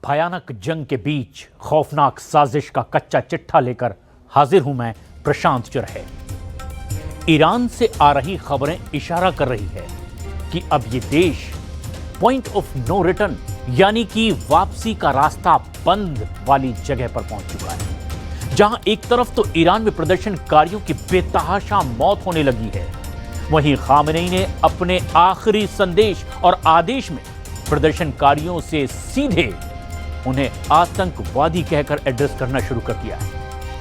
भयानक जंग के बीच खौफनाक साजिश का कच्चा चिट्ठा लेकर हाजिर हूं मैं, प्रशांत चुरहे। ईरान से आ रही खबरें इशारा कर रही है कि अब ये देश पॉइंट ऑफ नो रिटर्न यानी कि वापसी का रास्ता बंद वाली जगह पर पहुंच चुका है, जहां एक तरफ तो ईरान में प्रदर्शनकारियों की बेतहाशा मौत होने लगी है, वहीं खामेनी ने अपने आखिरी संदेश और आदेश में प्रदर्शनकारियों से सीधे उन्हें आतंकवादी कहकर एड्रेस करना शुरू कर दिया है।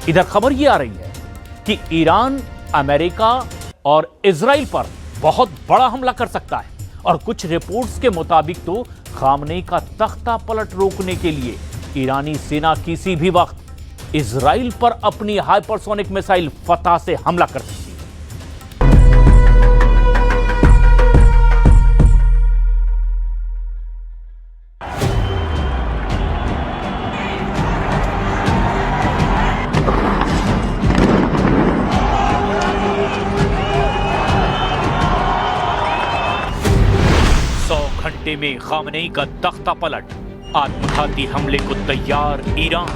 इधर खबर यह आ रही है कि ईरान अमेरिका और इजराइल पर बहुत बड़ा हमला कर सकता है और कुछ रिपोर्ट्स के मुताबिक तो खामेनी का तख्ता पलट रोकने के लिए ईरानी सेना किसी भी वक्त इजराइल पर अपनी हाइपरसोनिक मिसाइल फतह से हमला कर सकती है। घंटे में खामेनी का तख्ता पलट, आत्मघाती हमले को तैयार ईरान।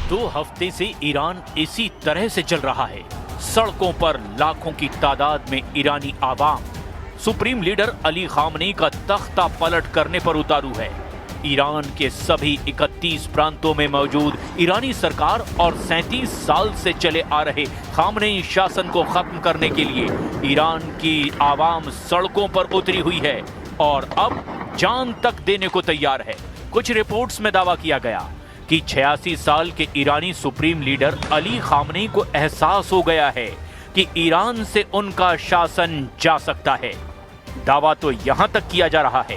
दो हफ्ते से ईरान इसी तरह से चल रहा है। सड़कों पर लाखों की तादाद में ईरानी आवाम सुप्रीम लीडर अली खामेनी का तख्ता पलट करने पर उतारू है। ईरान के सभी 31 प्रांतों में मौजूद ईरानी सरकार और 37 साल से चले आ रहे खामेनी शासन को खत्म करने के लिए ईरान की आवाम सड़कों पर उतरी हुई है और अब जान तक देने को तैयार है। कुछ रिपोर्ट्स में दावा किया गया कि 86 साल के ईरानी सुप्रीम लीडर अली खामेनी को एहसास हो गया है कि ईरान से उनका शासन जा सकता है। दावा तो यहां तक किया जा रहा है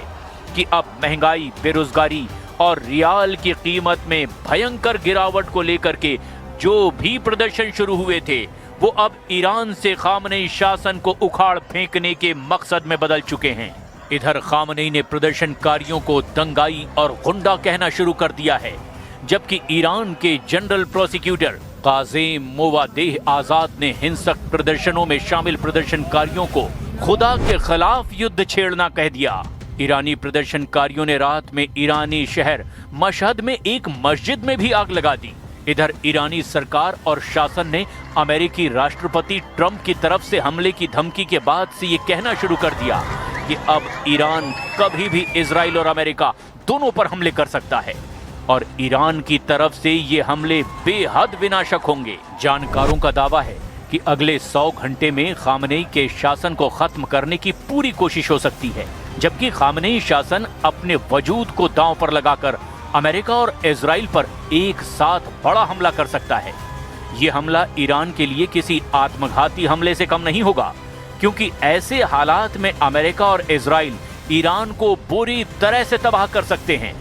कि अब महंगाई, बेरोजगारी और रियाल की कीमत में भयंकर गिरावट को लेकर के जो भी प्रदर्शन शुरू हुए थे वो अब ईरान से खामेनी शासन को उखाड़ फेंकने के मकसद में बदल चुके हैं। इधर खामेनी ने प्रदर्शनकारियों को दंगाई और गुंडा कहना शुरू कर दिया है, जबकि ईरान के जनरल प्रोसिक्यूटर काज़ेम मोवादेह आजाद ने हिंसक प्रदर्शनों में शामिल प्रदर्शनकारियों को खुदा के खिलाफ युद्ध छेड़ना कह दिया। ईरानी प्रदर्शनकारियों ने रात में ईरानी शहर मशहद में एक मस्जिद में भी आग लगा दी। इधर ईरानी सरकार और शासन ने अमेरिकी राष्ट्रपति ट्रंप की तरफ से हमले की धमकी के बाद से ये कहना शुरू कर दिया कि अब ईरान कभी भी इजराइल और अमेरिका दोनों पर हमले कर सकता है और ईरान की तरफ से ये हमले बेहद विनाशक होंगे। जानकारों का दावा है कि अगले 100 घंटे में खामेनी के शासन को खत्म करने की पूरी कोशिश हो सकती है, जबकि खामेनी शासन अपने वजूद को दांव पर लगाकर अमेरिका और इजराइल पर एक साथ बड़ा हमला कर सकता है। ये हमला ईरान के लिए किसी आत्मघाती हमले से कम नहीं होगा, क्योंकि ऐसे हालात में अमेरिका और इजराइल ईरान को बुरी तरह से तबाह कर सकते हैं।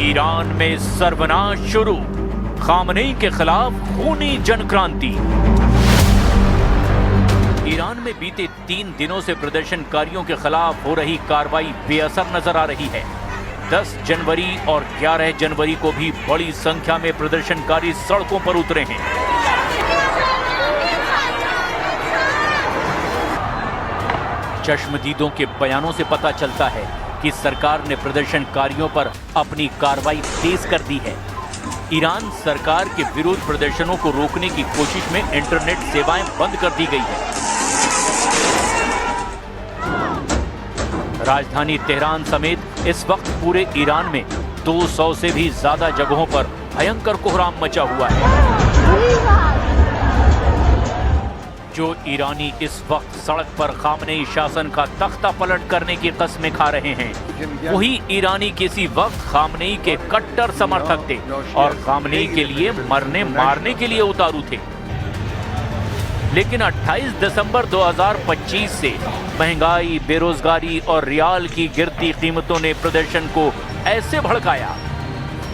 ईरान में सर्वनाश शुरू, खामेनी के खिलाफ खूनी जनक्रांति। ईरान में बीते 3 दिनों से प्रदर्शनकारियों के खिलाफ हो रही कार्रवाई बेअसर नजर आ रही है। 10 जनवरी और 11 जनवरी को भी बड़ी संख्या में प्रदर्शनकारी सड़कों पर उतरे हैं। चश्मदीदों के बयानों से पता चलता है कि सरकार ने प्रदर्शनकारियों पर अपनी कार्रवाई तेज कर दी है। ईरान सरकार के विरोध प्रदर्शनों को रोकने की कोशिश में इंटरनेट सेवाएं बंद कर दी गई है। राजधानी तेहरान समेत इस वक्त पूरे ईरान में 200 से भी ज्यादा जगहों पर भयंकर कोहराम मचा हुआ है। जो ईरानी इस वक्त सड़क पर खामेनी शासन का तख्ता पलट करने की कस्में खा रहे हैं, वही ईरानी किसी वक्त खामेनी के कट्टर समर्थक थे और खामेनी के लिए मरने मारने के लिए उतारू थे। लेकिन 28 दिसंबर 2025 से महंगाई, बेरोजगारी और रियाल की गिरती कीमतों ने प्रदर्शन को ऐसे भड़काया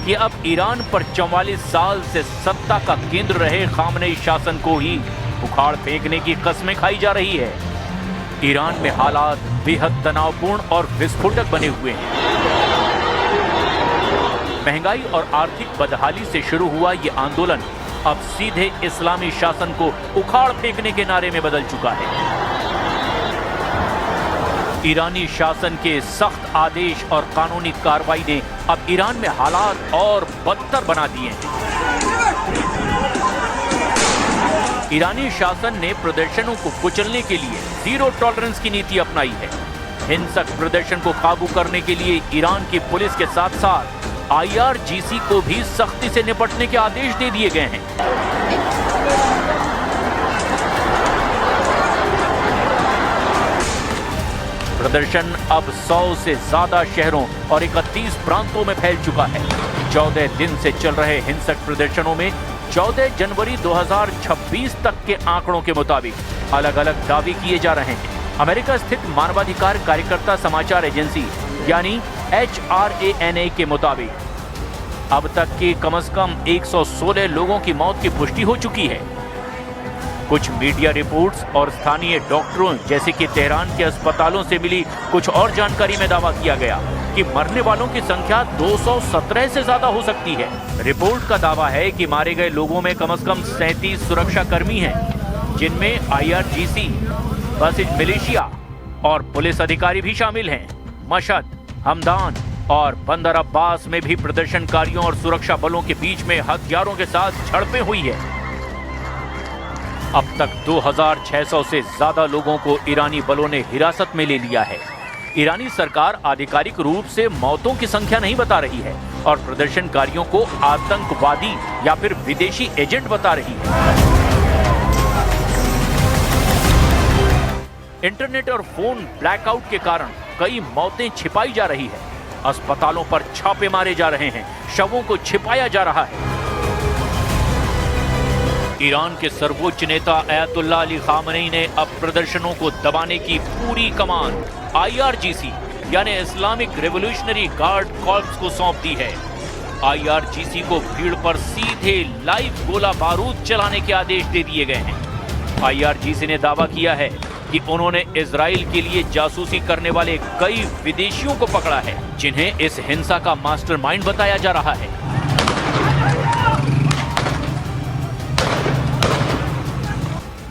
कि अब ईरान पर 44 साल से सत्ता का केंद्र रहे खामेनी शासन को ही उखाड़ फेंकने की कस्में खाई जा रही है। ईरान में हालात बेहद तनावपूर्ण और विस्फोटक बने हुए हैं। महंगाई और आर्थिक बदहाली से शुरू हुआ ये आंदोलन अब सीधे इस्लामी शासन को उखाड़ फेंकने के नारे में बदल चुका है। ईरानी शासन के सख्त आदेश और कानूनी कार्रवाई ने अब ईरान में हालात और बदतर बना दिए हैं। ईरानी शासन ने प्रदर्शनों को कुचलने के लिए जीरो टॉलरेंस की नीति अपनाई है। हिंसक प्रदर्शन को काबू करने के लिए ईरान की पुलिस के साथ साथ IRGC को भी सख्ती से निपटने के आदेश दे दिए गए हैं। प्रदर्शन अब 100 से ज्यादा शहरों और 31 प्रांतों में फैल चुका है। 14 दिन से चल रहे हिंसक प्रदर्शनों में 14 जनवरी 2026 तक के आंकड़ों के मुताबिक अलग अलग दावे किए जा रहे हैं। अमेरिका स्थित मानवाधिकार कार्यकर्ता समाचार एजेंसी यानी HRANA के मुताबिक अब तक के कम से कम 116 लोगों की मौत की पुष्टि हो चुकी है। कुछ मीडिया रिपोर्ट्स और स्थानीय डॉक्टरों जैसे कि तेहरान के अस्पतालों से मिली कुछ और जानकारी में दावा किया गया कि मरने वालों की संख्या 217 से ज्यादा हो सकती है। रिपोर्ट का दावा है कि मारे गए लोगों में कम से कम 37 सुरक्षा कर्मी हैं, जिनमें IRGC, बसिज मिलिशिया और पुलिस अधिकारी भी शामिल हैं। मशहद, हमदान और बंदर अब्बास में भी प्रदर्शनकारियों और सुरक्षा बलों के बीच में हथियारों के साथ झड़पें हुई है। अब तक 2600 से ज्यादा लोगों को ईरानी बलों ने हिरासत में ले लिया है। ईरानी सरकार आधिकारिक रूप से मौतों की संख्या नहीं बता रही है और प्रदर्शनकारियों को आतंकवादी या फिर विदेशी एजेंट बता रही है। इंटरनेट और फोन ब्लैकआउट के कारण कई मौतें छिपाई जा रही है। अस्पतालों पर छापे मारे जा रहे हैं, शवों को छिपाया जा रहा है। ईरान के सर्वोच्च नेता अयतुल्लाह अली खामनेई ने अब प्रदर्शनों को दबाने की पूरी कमान IRGC यानी इस्लामिक रेवोल्यूशनरी गार्ड कॉर्प्स को सौंप दी है। IRGC को भीड़ पर सीधे लाइव गोला बारूद चलाने के आदेश दे दिए गए हैं। IRGC ने दावा किया है कि उन्होंने इजराइल के लिए जासूसी करने वाले कई विदेशियों को पकड़ा है, जिन्हें इस हिंसा का मास्टरमाइंड बताया जा रहा है।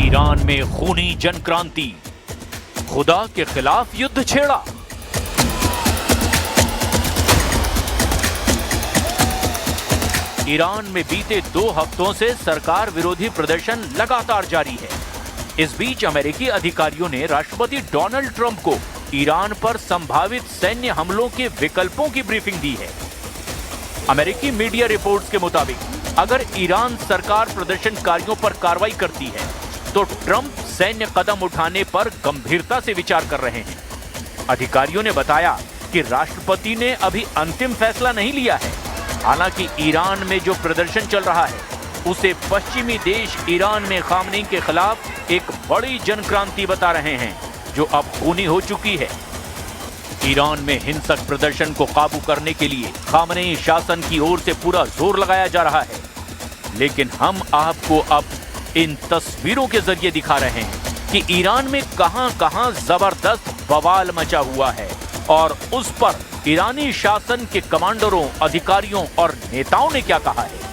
ईरान में खूनी जन क्रांति, खुदा के खिलाफ युद्ध छेड़ा। ईरान में बीते 2 हफ्तों से सरकार विरोधी प्रदर्शन लगातार जारी है। इस बीच अमेरिकी अधिकारियों ने राष्ट्रपति डोनाल्ड ट्रंप को ईरान पर संभावित सैन्य हमलों के विकल्पों की ब्रीफिंग दी है। अमेरिकी मीडिया रिपोर्ट्स के मुताबिक अगर ईरान सरकार प्रदर्शनकारियों पर कार्रवाई करती है तो ट्रंप सैन्य कदम उठाने पर गंभीरता से विचार कर रहे हैं। अधिकारियों ने बताया कि राष्ट्रपति ने अभी अंतिम फैसला नहीं लिया है। हालांकि ईरान में जो प्रदर्शन चल रहा है उसे पश्चिमी देश ईरान में खामनेई के खिलाफ एक बड़ी जनक्रांति बता रहे हैं, जो अब खूनी हो चुकी है। ईरान में हिंसक प्रदर्शन को काबू करने के लिए खामनेई शासन की ओर से पूरा जोर लगाया जा रहा है, लेकिन हम आपको अब इन तस्वीरों के जरिए दिखा रहे हैं कि ईरान में कहां-कहां जबरदस्त बवाल मचा हुआ है और उस पर ईरानी शासन के कमांडरों, अधिकारियों और नेताओं ने क्या कहा है।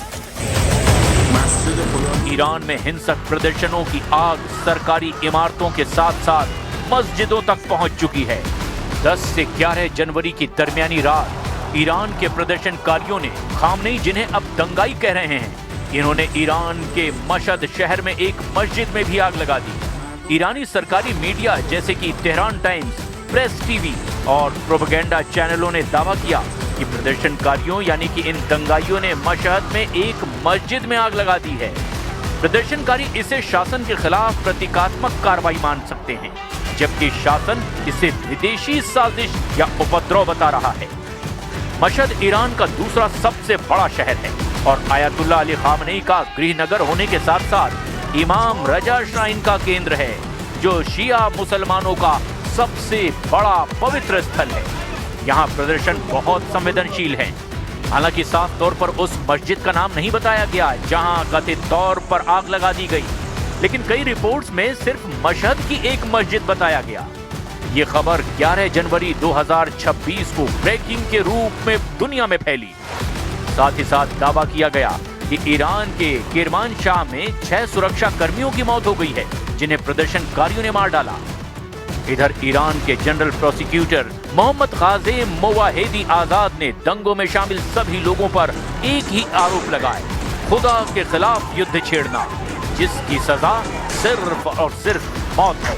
ईरान में हिंसक प्रदर्शनों की आग सरकारी इमारतों के साथ साथ मस्जिदों तक पहुंच चुकी है। 10 से 11 जनवरी की दरमियानी रात ईरान के प्रदर्शनकारियों ने खामनेई, जिन्हें अब दंगाई कह रहे हैं, इन्होंने ईरान के मशहद शहर में एक मस्जिद में भी आग लगा दी। ईरानी सरकारी मीडिया जैसे कि तेहरान टाइम्स, प्रेस टीवी और प्रोपेगेंडा चैनलों ने दावा किया कि प्रदर्शनकारियों यानी कि इन दंगाइयों ने मशहद में एक मस्जिद में आग लगा दी है। प्रदर्शनकारी इसे शासन के खिलाफ प्रतीकात्मक कार्रवाई मान सकते हैं, जबकि शासन इसे विदेशी साजिश या उपद्रव बता रहा है। मशहद ईरान का दूसरा सबसे बड़ा शहर है और आयतुल्लाह अली खामनेई का गृहनगर होने के साथ साथ इमाम रजा श्राइन का केंद्र है, जो शिया मुसलमानों का सबसे बड़ा पवित्र स्थल है। यहाँ प्रदर्शन बहुत संवेदनशील है। हालांकि साफ तौर पर उस मस्जिद का नाम नहीं बताया गया जहां कथित तौर पर आग लगा दी गई, लेकिन कई रिपोर्ट्स में सिर्फ मशहद की एक मस्जिद बताया गया। ये खबर 11 जनवरी 2026 को ब्रेकिंग के रूप में दुनिया में फैली। साथ ही साथ दावा किया गया कि ईरान के किरमानशाह में 6 सुरक्षा कर्मियों की मौत हो गई है, जिन्हें प्रदर्शनकारियों ने मार डाला। इधर ईरान के जनरल प्रोसिक्यूटर मोहम्मद काज़ेम मोवाहिदी आजाद ने दंगों में शामिल सभी लोगों पर एक ही आरोप लगाए, खुदा के खिलाफ युद्ध छेड़ना, जिसकी सजा सिर्फ और सिर्फ मौत है।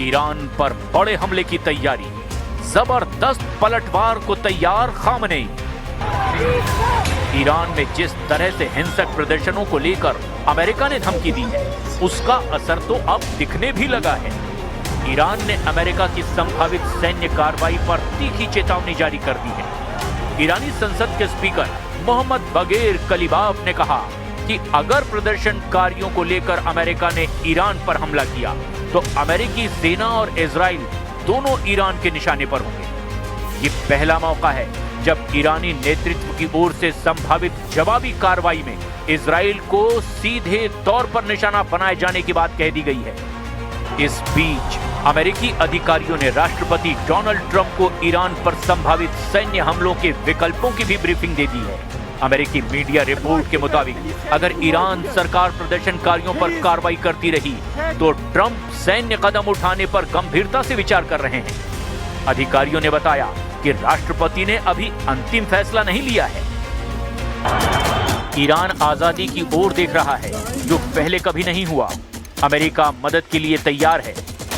ईरान पर बड़े हमले की तैयारी, जबरदस्त पलटवार को तैयार खामनेई। ईरान में जिस तरह से हिंसक प्रदर्शनों को लेकर अमेरिका ने धमकी दी है, उसका असर तो अब दिखने भी लगा है। ईरान ने अमेरिका की संभावित सैन्य कार्रवाई पर तीखी चेतावनी जारी कर दी है। ईरानी संसद के स्पीकर मोहम्मद बागेर कलीबाफ ने कहा कि अगर प्रदर्शनकारियों को लेकर अमेरिका ने ईरान पर हमला किया तो अमेरिकी सेना और इजराइल दोनों ईरान के निशाने पर होंगे। ये पहला मौका है जब ईरानी नेतृत्व की ओर से संभावित जवाबी कार्रवाई में इजराइल को सीधे तौर पर निशाना बनाए जाने की बात कह दी गई है। इस बीच अमेरिकी अधिकारियों ने राष्ट्रपति डोनाल्ड ट्रंप को ईरान पर संभावित सैन्य हमलों के विकल्पों की भी ब्रीफिंग दे दी है। अमेरिकी मीडिया रिपोर्ट के मुताबिक अगर ईरान सरकार प्रदर्शनकारियों पर कार्रवाई करती रही तो ट्रंप सैन्य कदम उठाने पर गंभीरता से विचार कर रहे हैं। अधिकारियों ने बताया कि राष्ट्रपति ने अभी अंतिम फैसला नहीं लिया है। ईरान आजादी की ओर देख रहा है, जो पहले कभी नहीं हुआ। अमेरिका मदद के लिए तैयार है।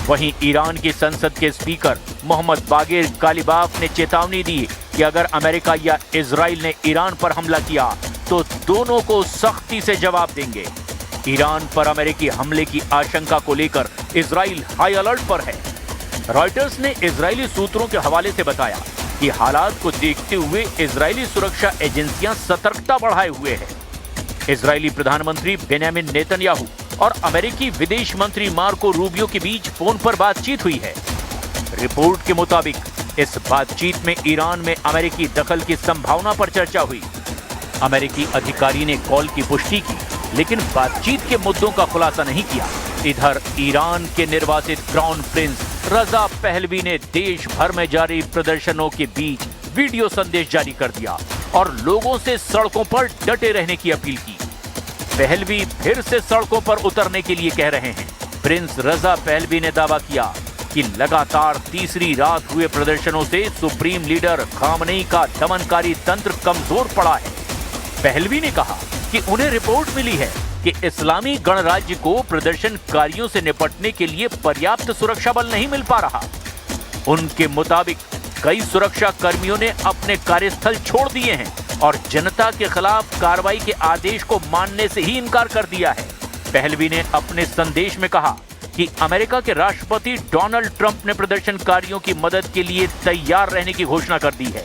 वहीं ईरान की संसद के स्पीकर मोहम्मद बागेर कालिबाफ ने चेतावनी दी कि अगर अमेरिका या इजराइल ने ईरान पर हमला किया तो दोनों को सख्ती से जवाब देंगे। ईरान पर अमेरिकी हमले की आशंका को लेकर इजराइल हाई अलर्ट पर है। रॉयटर्स ने इजरायली सूत्रों के हवाले से बताया कि हालात को देखते हुए इजरायली सुरक्षा एजेंसियां सतर्कता बढ़ाए हुए हैं। इजरायली प्रधानमंत्री बेंयामिन नेतन्याहू और अमेरिकी विदेश मंत्री मार्को रूबियो के बीच फोन पर बातचीत हुई है। रिपोर्ट के मुताबिक इस बातचीत में ईरान में अमेरिकी दखल की संभावना पर चर्चा हुई। अमेरिकी अधिकारी ने कॉल की पुष्टि की, लेकिन बातचीत के मुद्दों का खुलासा नहीं किया। इधर ईरान के निर्वासित क्राउन प्रिंस रजा पहलवी ने देश भर में जारी प्रदर्शनों के बीच वीडियो संदेश जारी कर दिया और लोगों से सड़कों पर डटे रहने की अपील की। पहलवी फिर से सड़कों पर उतरने के लिए कह रहे हैं। प्रिंस रजा पहलवी ने दावा किया कि लगातार तीसरी रात हुए प्रदर्शनों से सुप्रीम लीडर खामनेई का दमनकारी तंत्र कमजोर पड़ा है। पहलवी ने कहा कि उन्हें रिपोर्ट मिली है कि इस्लामी गणराज्य को प्रदर्शनकारियों से निपटने के लिए पर्याप्त सुरक्षा बल नहीं मिल पा रहा। उनके मुताबिक कई सुरक्षा कर्मियों ने अपने कार्यस्थल छोड़ दिए हैं और जनता के खिलाफ कार्रवाई के आदेश को मानने से ही इनकार कर दिया है। पहलवी ने अपने संदेश में कहा कि अमेरिका के राष्ट्रपति डोनाल्ड ट्रंप ने प्रदर्शनकारियों की मदद के लिए तैयार रहने की घोषणा कर दी है।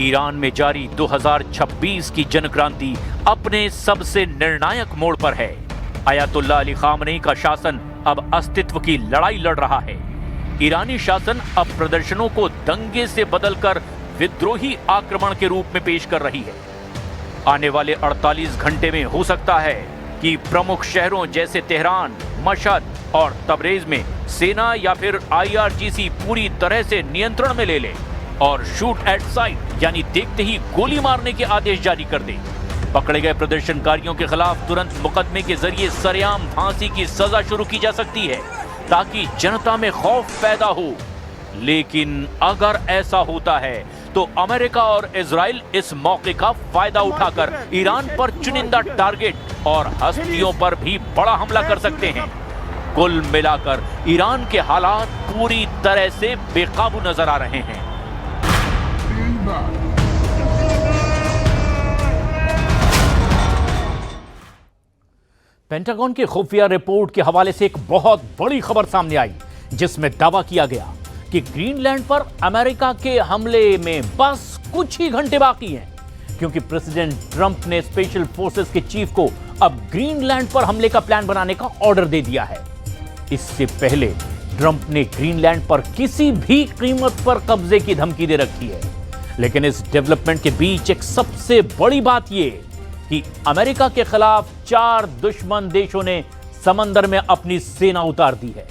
ईरान में जारी 2026 की जनक्रांति अपने सबसे निर्णायक मोड़ पर है। आयतुल्लाह अली खामनेई का शासन अब अस्तित्व की लड़ाई लड़ रहा है। ईरानी शासन अब प्रदर्शनों को दंगे से बदलकर विद्रोही आक्रमण के रूप में पेश कर रही है। आने वाले 48 घंटे में हो सकता है कि प्रमुख शहरों जैसे तेहरान, मशहद, और तबरेज में सेना या फिर IRGC पूरी तरह से नियंत्रण में ले ले और शूट एट साइट यानी देखते ही गोली मारने के आदेश जारी कर दे। पकड़े गए प्रदर्शनकारियों के खिलाफ तुरंत मुकदमे के जरिए सरेआम फांसी की सजा शुरू की जा सकती है ताकि जनता में खौफ पैदा हो। लेकिन अगर ऐसा होता है तो अमेरिका और इजराइल इस मौके का फायदा उठाकर ईरान पर चुनिंदा टारगेट और हस्तियों पर भी बड़ा हमला कर सकते हैं। कुल मिलाकर ईरान के हालात पूरी तरह से बेकाबू नजर आ रहे हैं। पेंटागन की खुफिया रिपोर्ट के हवाले से एक बहुत बड़ी खबर सामने आई जिसमें दावा किया गया कि ग्रीनलैंड पर अमेरिका के हमले में बस कुछ ही घंटे बाकी हैं, क्योंकि प्रेसिडेंट ट्रंप ने स्पेशल फोर्सेस के चीफ को अब ग्रीनलैंड पर हमले का प्लान बनाने का ऑर्डर दे दिया है। इससे पहले ट्रंप ने ग्रीनलैंड पर किसी भी कीमत पर कब्जे की धमकी दे रखी है। लेकिन इस डेवलपमेंट के बीच एक सबसे बड़ी बात यह कि अमेरिका के खिलाफ 4 दुश्मन देशों ने समंदर में अपनी सेना उतार दी है।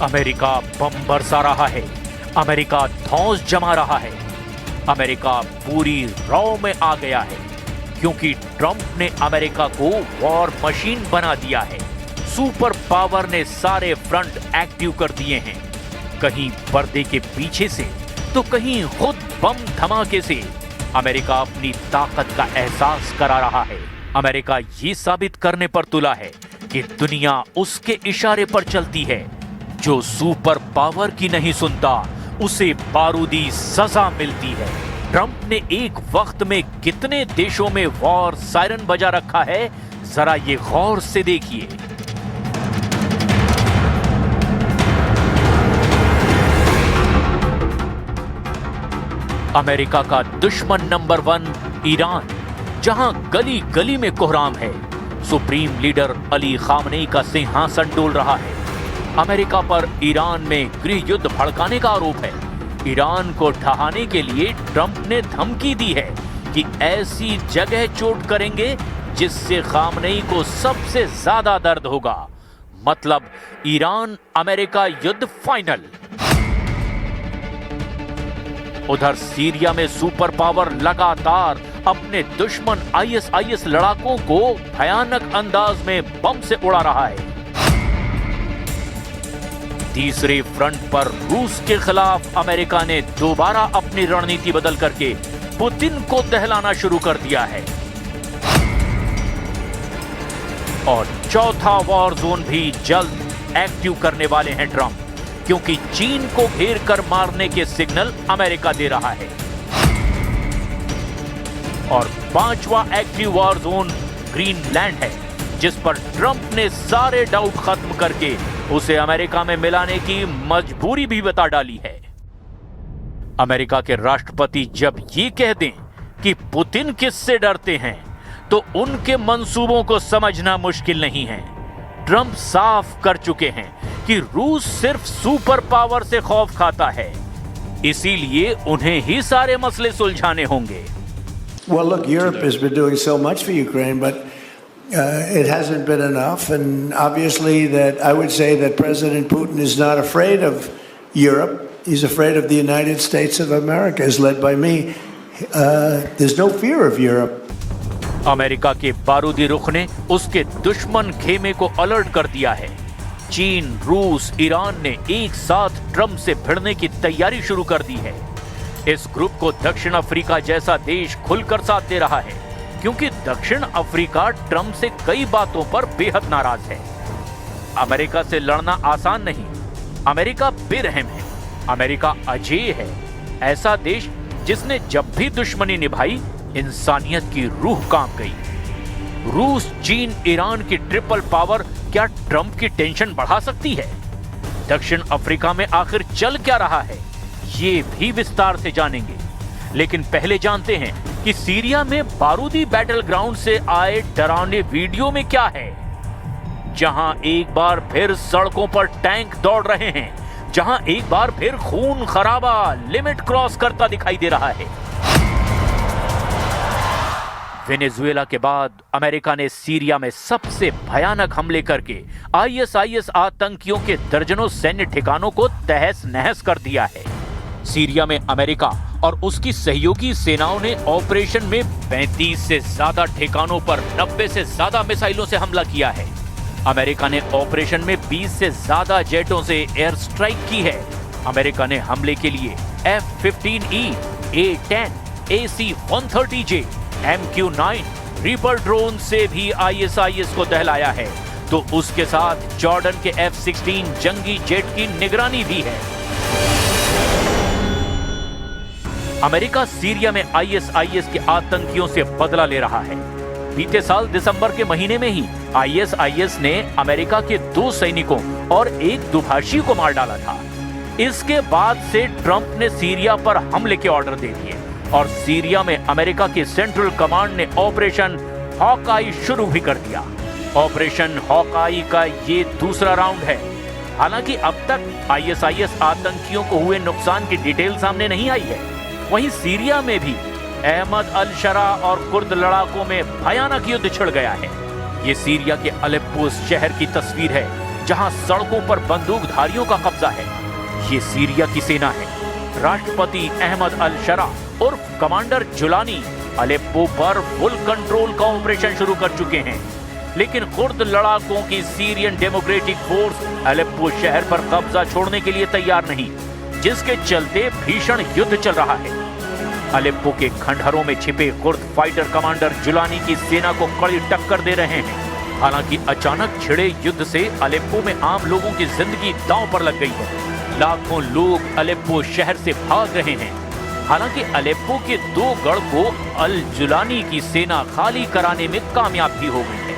अमेरिका बम बरसा रहा है, अमेरिका धौंस जमा रहा है, अमेरिका पूरी रौ में आ गया है क्योंकि ट्रंप ने अमेरिका को वॉर मशीन बना दिया है। सुपर पावर ने सारे फ्रंट एक्टिव कर दिए हैं, कहीं पर्दे के पीछे से तो कहीं खुद बम धमाके से अमेरिका अपनी ताकत का एहसास करा रहा है। अमेरिका ये साबित करने पर तुला है कि दुनिया उसके इशारे पर चलती है। जो सुपर पावर की नहीं सुनता उसे बारूदी सजा मिलती है। ट्रंप ने एक वक्त में कितने देशों में वॉर सायरन बजा रखा है, जरा ये गौर से देखिए। अमेरिका का दुश्मन नंबर 1 ईरान, जहां गली गली में कोहराम है। सुप्रीम लीडर अली खामनेई का सिंहासन डोल रहा है। अमेरिका पर ईरान में गृह युद्ध भड़काने का आरोप है। ईरान को ढहाने के लिए ट्रंप ने धमकी दी है कि ऐसी जगह चोट करेंगे जिससे खामनेई को सबसे ज्यादा दर्द होगा। मतलब ईरान अमेरिका युद्ध फाइनल। उधर सीरिया में सुपर पावर लगातार अपने दुश्मन ISIS लड़ाकों को भयानक अंदाज में बम से उड़ा रहा है। तीसरे फ्रंट पर रूस के खिलाफ अमेरिका ने दोबारा अपनी रणनीति बदल करके पुतिन को दहलाना शुरू कर दिया है। और चौथा वॉर जोन भी जल्द एक्टिव करने वाले हैं ट्रंप, क्योंकि चीन को घेर कर मारने के सिग्नल अमेरिका दे रहा है। और 5वां एक्टिव वॉर जोन ग्रीनलैंड है, जिस पर ट्रंप ने सारे डाउट खत्म करके उसे अमेरिका में मिलाने की मजबूरी भी बता डाली है। अमेरिका के राष्ट्रपति जब ये कह दें कि पुतिन किससे डरते हैं, तो उनके मंसूबों को समझना मुश्किल नहीं है। ट्रंप साफ कर चुके हैं कि रूस सिर्फ सुपर पावर से खौफ खाता है, इसीलिए उन्हें ही सारे मसले सुलझाने होंगे। Well, look, Europe has been doing so much for Ukraine, but it hasn't been enough. And obviously, that I would say that President Putin is not afraid of Europe. He's afraid of the United States of America, is led by me. There's no fear of Europe. America के बारूदी रुख ने उसके दुश्मन खेमे को alert कर दिया है। चीन, रूस, ईरान ने एक साथ ट्रंप से भिड़ने की तैयारी शुरू कर दी है। इस ग्रुप को दक्षिण अफ्रीका जैसा देश खुलकर साथ दे रहा है, क्योंकि दक्षिण अफ्रीका ट्रंप से कई बातों पर बेहद नाराज है। अमेरिका से लड़ना आसान नहीं, अमेरिका बेरहम है, अमेरिका अजेय है, ऐसा देश जिसने जब भी दुश्मनी निभाई इंसानियत की रूह कांप गई। रूस, चीन, ईरान की ट्रिपल पावर क्या ट्रंप की टेंशन बढ़ा सकती है? दक्षिण अफ्रीका में आखिर चल क्या रहा है, ये भी विस्तार से जानेंगे। लेकिन पहले जानते हैं कि सीरिया में बारूदी बैटल ग्राउंड से आए डरावने वीडियो में क्या है, जहां एक बार फिर सड़कों पर टैंक दौड़ रहे हैं, जहां एक बार फिर खून खराबा लिमिट क्रॉस करता दिखाई दे रहा है। वेनेजुएला के बाद अमेरिका ने सीरिया में सबसे भयानक हमले करके आईएसआईएस आतंकियों के दर्जनों सैन्य ठिकानों को तहस नहस कर दिया है। सीरिया में अमेरिका और उसकी सहयोगी सेनाओं ने ऑपरेशन में 35 से ज्यादा ठिकानों पर 90 से ज्यादा मिसाइलों से हमला किया है। अमेरिका ने ऑपरेशन में 20 से ज्यादा जेटों से एयर स्ट्राइक की है। अमेरिका ने हमले के लिए F-15E, A-10, AC-130J, MQ-9 reaper drone से भी आईएसआईएस को दहलाया है, तो उसके साथ जॉर्डन के F-16 जंगी जेट की निगरानी भी है। अमेरिका सीरिया में आईएसआईएस के आतंकियों से बदला ले रहा है। बीते साल दिसंबर के महीने में ही आईएसआईएस ने अमेरिका के 2 सैनिकों और 1 दुभाषी को मार डाला था। इसके बाद से ट्रंप ने सीरिया पर हमले के ऑर्डर दे दिए और सीरिया में अमेरिका की सेंट्रल कमांड ने ऑपरेशन हॉकआई शुरू भी कर दिया। ऑपरेशन हॉकआई का ये दूसरा राउंड है। हालांकि अब तक आईएसआईएस आतंकियों को हुए नुकसान की डिटेल सामने नहीं आई है। वहीं सीरिया में भी अहमद अल शरा और कुर्द लड़ाकों में भयानक युद्ध छिड़ गया है। ये सीरिया के अलेप्पो शहर की तस्वीर है, जहां सड़कों पर बंदूकधारियों का कब्जा है। ये सीरिया की सेना है। राष्ट्रपति अहमद अल शरा उर्फ कमांडर जुलानी अलेप्पो पर फुल कंट्रोल का ऑपरेशन शुरू कर चुके हैं, लेकिन कुर्द लड़ाकों की सीरियन डेमोक्रेटिक फोर्स अलेप्पो शहर पर कब्जा छोड़ने के लिए तैयार नहीं, जिसके चलते भीषण युद्ध चल रहा है। अलेप्पो के खंडहरों में छिपे कुर्द फाइटर कमांडर जुलानी की सेना को कड़ी टक्कर दे रहे हैं। हालांकि अचानक छिड़े युद्ध से अलेप्पो में आम लोगों की जिंदगी दांव पर लग गई है। लाखों लोग अलेप्पो शहर से भाग रहे हैं। हालांकि अलेप्पो के 2 गढ़ को अल जुलानी की सेना खाली कराने में कामयाब भी हो गई है।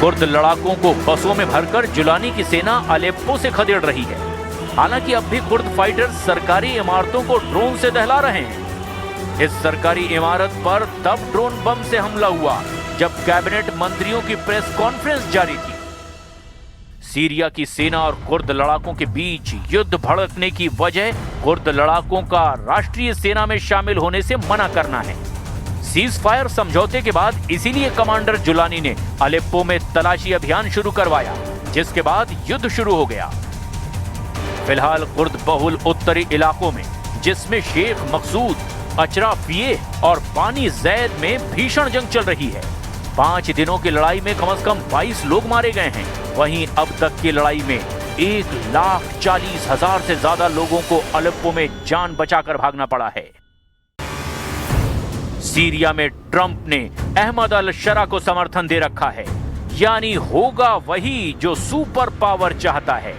कुर्द लड़ाकों को बसों में भरकर जुलानी की सेना अलेप्पो से खदेड़ रही है। हालांकि अब भी कुर्द फाइटर सरकारी इमारतों को ड्रोन से दहला रहे हैं। इस सरकारी इमारत पर तब ड्रोन बम से हमला हुआ जब कैबिनेट मंत्रियों की प्रेस कॉन्फ्रेंस जारी थी। सीरिया की सेना और कुर्द लड़ाकों के बीच युद्ध भड़कने की वजह कुर्द लड़ाकों का राष्ट्रीय सेना में शामिल होने से मना करना है। सीज फायर समझौते के बाद इसीलिए कमांडर जुलानी ने अलेप्पो में तलाशी अभियान शुरू करवाया, जिसके बाद युद्ध शुरू हो गया। फिलहाल कुर्द बहुल उत्तरी इलाकों में, जिसमें शेख मकसूद, अचराफिये और बानी जैद में भीषण जंग चल रही है। 5 दिनों की लड़ाई में कम से कम 22 लोग मारे गए हैं। वहीं अब तक की लड़ाई में 1,40,000 से ज्यादा लोगों को अलेप्पो में जान बचाकर भागना पड़ा है। सीरिया में ट्रंप ने अहमद अल शरा को समर्थन दे रखा है, यानी होगा वही जो सुपर पावर चाहता है।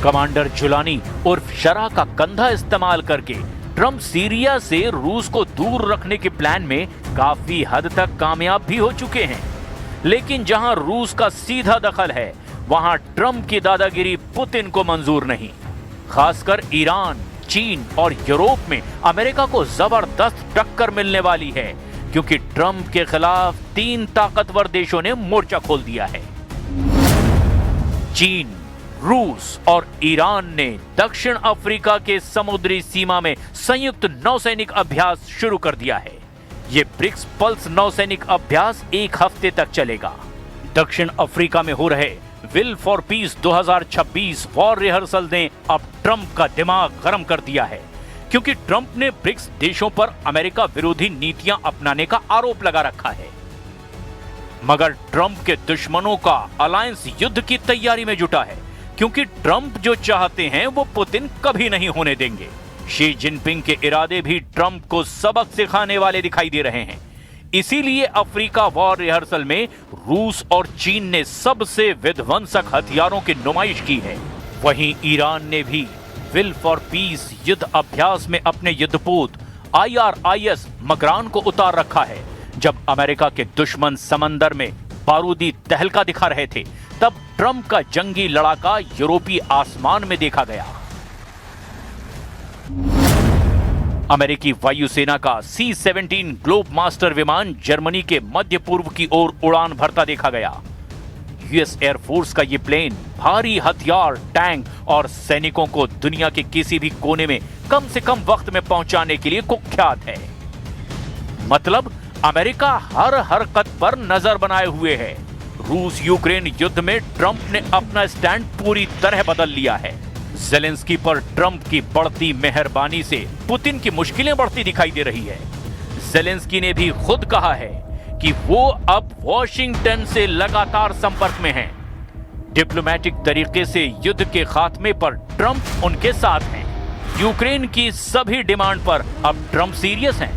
कमांडर जुलानी उर्फ शरा का कंधा इस्तेमाल करके ट्रंप सीरिया से रूस को दूर रखने के प्लान में काफी हद तक कामयाब भी हो चुके हैं। लेकिन जहां रूस का सीधा दखल है, वहां ट्रंप की दादागिरी पुतिन को मंजूर नहीं। खासकर ईरान, चीन और यूरोप में अमेरिका को जबरदस्त टक्कर मिलने वाली है, क्योंकि ट्रंप के खिलाफ 3 ताकतवर देशों ने मोर्चा खोल दिया है। चीन, रूस और ईरान ने दक्षिण अफ्रीका के समुद्री सीमा में संयुक्त नौसैनिक अभ्यास शुरू कर दिया है। ये ब्रिक्स पल्स नौसैनिक अभ्यास 1 हफ्ते तक चलेगा। दक्षिण अफ्रीका में हो रहे will for piece 2026 war rehearsal ने अब ट्रंप का दिमाग गर्म कर दिया है, क्योंकि ट्रंप ने ब्रिक्स देशों पर अमेरिका विरोधी नीतियां अपनाने का आरोप लगा रखा है। मगर ट्रंप के दुश्मनों का अलायंस युद्ध की तैयारी में जुटा है, क्योंकि ट्रंप जो चाहते हैं वो पुतिन कभी नहीं होने देंगे। शी जिनपिंग के इरादे भी ट्रंप को सबक सिखाने वाले दिखाई दे रहे हैं। इसीलिए अफ्रीका वॉर रिहर्सल में रूस और चीन ने सबसे विध्वंसक हथियारों की नुमाइश की है। वहीं ईरान ने भी विल फॉर पीस युद्ध अभ्यास में अपने युद्धपोत IRIS मकरान को उतार रखा है। जब अमेरिका के दुश्मन समंदर में बारूदी तहलका दिखा रहे थे, तब ट्रंप का जंगी लड़ाका यूरोपीय आसमान में देखा गया। अमेरिकी वायुसेना का C-17 ग्लोब मास्टर विमान जर्मनी के मध्य पूर्व की ओर उड़ान भरता देखा गया। यूएस एयरफोर्स का यह प्लेन भारी हथियार, टैंक और सैनिकों को दुनिया के किसी भी कोने में कम से कम वक्त में पहुंचाने के लिए कुख्यात है। मतलब अमेरिका हर हरकत पर नजर बनाए हुए है। रूस यूक्रेन युद्ध में ट्रंप ने अपना स्टैंड पूरी तरह बदल लिया है। ज़ेलेंस्की पर ट्रंप की बढ़ती मेहरबानी से पुतिन की मुश्किलें बढ़ती दिखाई दे रही है। ज़ेलेंस्की ने भी खुद कहा है कि वो अब वॉशिंगटन से लगातार संपर्क में हैं। डिप्लोमेटिक तरीके से युद्ध के खात्मे पर ट्रंप उनके साथ हैं। यूक्रेन की सभी डिमांड पर अब ट्रंप सीरियस हैं।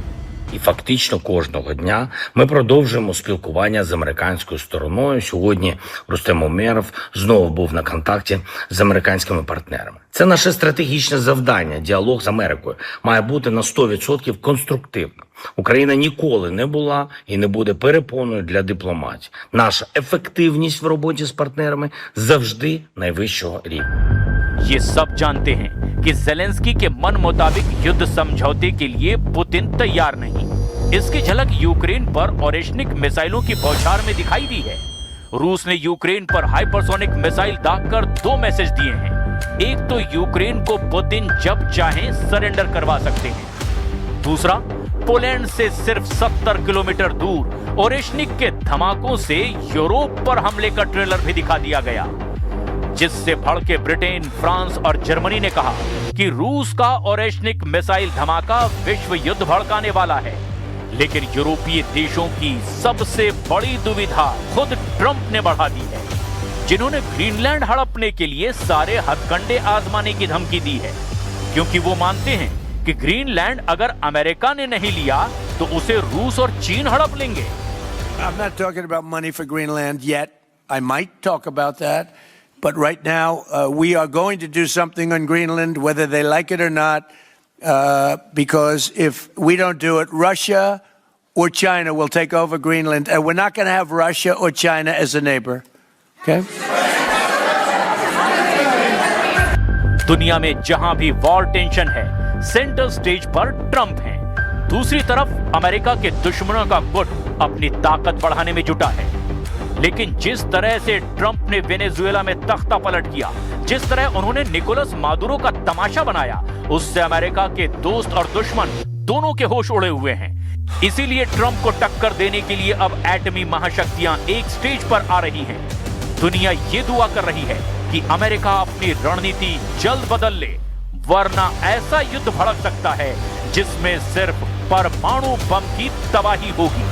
І фактично кожного дня ми продовжуємо спілкування з американською стороною. Сьогодні Рустем Умєров знову був на контакті з американськими партнерами. Це наше стратегічне завдання. Діалог з Америкою має бути на 100% конструктивним. Україна ніколи не була і не буде перепоною для дипломатії. Наша ефективність в роботі з партнерами завжди найвищого рівня. ये सब जानते हैं कि ज़ेलेंस्की के मन मुताबिक युद्ध समझौते के लिए पुतिन तैयार नहीं। इसकी झलक यूक्रेन पर ओरेशनिक मिसाइलों की बौछार में दिखाई दी है। रूस ने यूक्रेन पर हाइपरसोनिक मिसाइल दागकर 2 मैसेज दिए हैं। एक तो यूक्रेन को पुतिन जब चाहें सरेंडर करवा सकते हैं। दूसरा, पोलैंड से सिर्फ 70 किलोमीटर दूर ओरेशनिक के धमाकों से यूरोप पर हमले का ट्रेलर भी दिखा दिया गया, जिससे भड़के ब्रिटेन, फ्रांस और जर्मनी ने कहा कि रूस का ओरेशनिक मिसाइल धमाका विश्व युद्ध भड़काने वाला है। लेकिन यूरोपीय देशों की सबसे बड़ी दुविधा खुद ट्रंप ने बढ़ा दी है, जिन्होंने ग्रीनलैंड हड़पने के लिए सारे हथकंडे आजमाने की धमकी दी है, क्योंकि वो मानते हैं कि ग्रीनलैंड अगर अमेरिका ने नहीं लिया तो उसे रूस और चीन हड़प लेंगे। I'm not talking about money for Greenland yet. I might talk about that. But right now, we are going to do something on Greenland, whether they like it or not, because if we don't do it, Russia or China will take over Greenland, and we're not going to have Russia or China as a neighbor. Okay? दुनिया में जहां भी war tension है, centre stage पर Trump है। दूसरी तरफ America के दुश्मनों का गुट अपनी ताकत बढ़ाने में जुटा है। लेकिन जिस तरह से ट्रंप ने वेनेजुएला में तख्ता पलट किया, जिस तरह उन्होंने निकोलस मादुरो का तमाशा बनाया, उससे अमेरिका के दोस्त और दुश्मन दोनों के होश उड़े हुए हैं। इसीलिए ट्रंप को टक्कर देने के लिए अब एटमी महाशक्तियां एक स्टेज पर आ रही हैं। दुनिया ये दुआ कर रही है कि अमेरिका अपनी रणनीति जल्द बदल ले, वरना ऐसा युद्ध भड़क सकता है जिसमें सिर्फ परमाणु बम की तबाही होगी।